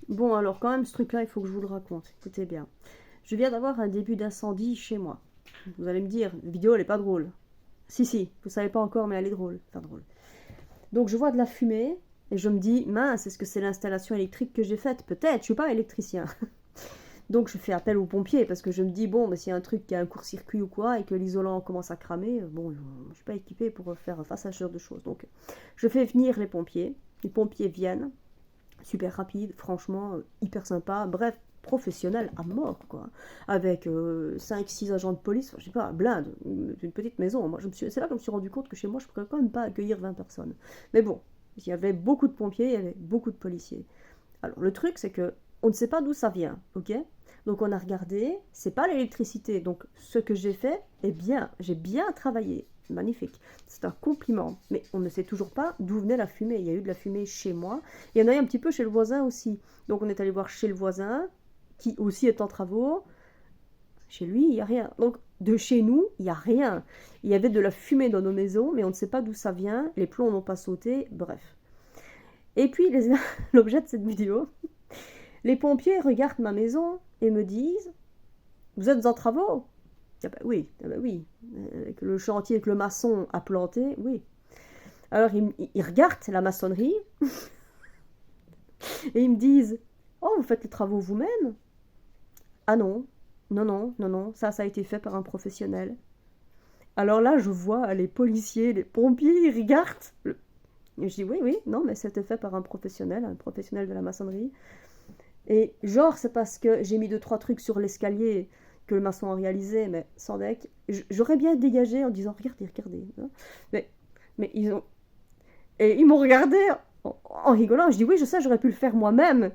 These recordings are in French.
Bon, alors quand même, ce truc-là, il faut que je vous le raconte. Écoutez bien. Je viens d'avoir un début d'incendie chez moi. Vous allez me dire, la vidéo, elle est pas drôle. Si, si, vous savez pas encore, mais elle est drôle. Enfin, drôle. Donc, je vois de la fumée, et je me dis, mince, est-ce que c'est l'installation électrique que j'ai faite? Peut-être, je suis pas électricien. Donc, je fais appel aux pompiers, parce que je me dis, bon, mais s'il y a un truc qui a un court-circuit ou quoi, et que l'isolant commence à cramer, bon, je suis pas équipée pour faire face à ce genre de choses. Donc, je fais venir les pompiers viennent, super rapide, franchement, hyper sympa, bref, professionnel à mort, quoi. Avec 5-6 agents de police, je sais pas, blinde, une petite maison. Moi, c'est là que je me suis rendu compte que chez moi, je ne pourrais quand même pas accueillir 20 personnes. Mais bon, il y avait beaucoup de pompiers, il y avait beaucoup de policiers. Alors, le truc, c'est que on ne sait pas d'où ça vient, ok? Donc, on a regardé, c'est pas l'électricité. Donc, ce que j'ai fait, eh bien, j'ai bien travaillé. Magnifique. C'est un compliment. Mais on ne sait toujours pas d'où venait la fumée. Il y a eu de la fumée chez moi. Il y en a eu un petit peu chez le voisin aussi. Donc, on est allé voir chez le voisin, qui aussi est en travaux. Chez lui, il n'y a rien. Donc, de chez nous, il n'y a rien. Il y avait de la fumée dans nos maisons, mais on ne sait pas d'où ça vient. Les plombs n'ont pas sauté. Bref. Et puis, l'objet de cette vidéo, les pompiers regardent ma maison et me disent, vous êtes en travaux? Ah bah oui, ah bah oui. Avec le chantier que le maçon a planté, oui. Alors ils regardent la maçonnerie et ils me disent, oh, vous faites les travaux vous-même? Ah non, non, non, non, non, ça a été fait par un professionnel. Alors là, je vois les policiers, les pompiers, ils regardent. Et je dis, oui, oui, non, mais c'était fait par un professionnel de la maçonnerie. Et genre, c'est parce que j'ai mis 2-3 trucs sur l'escalier que le maçon a réalisé, mais sans deck. J'aurais bien dégagé en disant, regardez, regardez. Mais, mais ils ont... Et ils m'ont regardé en rigolant. Je dis, oui, je sais, j'aurais pu le faire moi-même.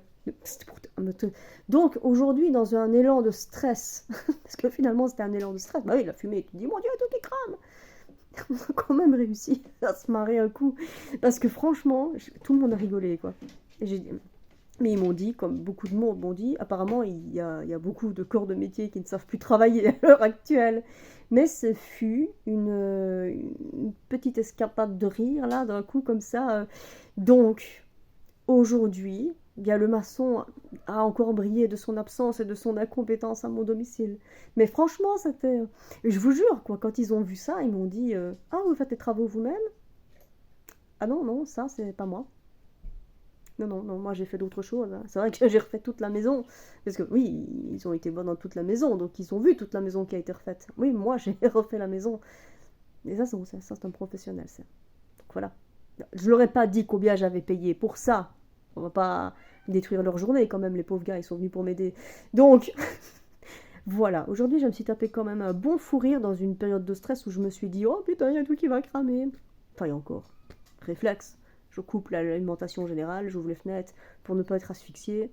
Donc, aujourd'hui, dans un élan de stress, parce que finalement, c'était un élan de stress, bah oui, la fumée, tu te dis, mon Dieu, tout qui crame. On a quand même réussi à se marrer un coup. Parce que franchement, tout le monde a rigolé, quoi. Et j'ai dit, mais ils m'ont dit, comme beaucoup de monde m'ont dit, apparemment il y a beaucoup de corps de métier qui ne savent plus travailler à l'heure actuelle. Mais ce fut une petite escapade de rire, là, d'un coup comme ça. Donc, aujourd'hui, bien, le maçon a encore brillé de son absence et de son incompétence à mon domicile. Mais franchement, c'était... Je vous jure, quoi, quand ils ont vu ça, ils m'ont dit ah, vous faites les travaux vous-même? Ah non, non, ça, c'est pas moi. Non, non, non, moi j'ai fait d'autres choses, hein. C'est vrai que j'ai refait toute la maison. Parce que oui, ils ont été bons dans toute la maison, donc ils ont vu toute la maison qui a été refaite. Oui, moi j'ai refait la maison. Et ça, c'est un professionnel, ça. Donc voilà. Je leur ai pas dit combien j'avais payé pour ça. On va pas détruire leur journée quand même, les pauvres gars, ils sont venus pour m'aider. Donc, voilà. Aujourd'hui, je me suis tapé quand même un bon fou rire dans une période de stress où je me suis dit, oh putain, il y a tout qui va cramer. Enfin, il y a encore. Réflexe. Je coupe l'alimentation générale, j'ouvre les fenêtres pour ne pas être asphyxié.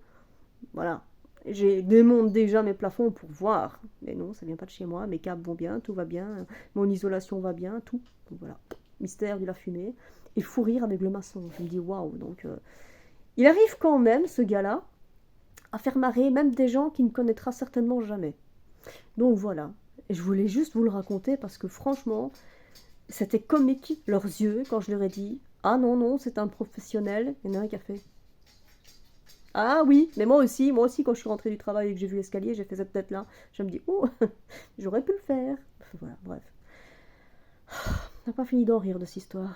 Voilà. J'ai démonte déjà mes plafonds pour voir. Mais non, ça vient pas de chez moi. Mes câbles vont bien, tout va bien. Mon isolation va bien, tout. Donc voilà. Mystère de la fumée. Et fou rire avec le maçon. Je me dis waouh. Donc il arrive quand même, ce gars-là, à faire marrer même des gens qui ne connaîtra certainement jamais. Donc voilà. Et je voulais juste vous le raconter parce que franchement, c'était comique leurs yeux quand je leur ai dit ah non, non, c'est un professionnel. Il y en a un qui a fait ah oui, mais moi aussi, quand je suis rentrée du travail et que j'ai vu l'escalier, j'ai fait cette tête-là. Je me dis, oh, j'aurais pu le faire. Voilà, bref. On n'a pas fini d'en rire de cette histoire.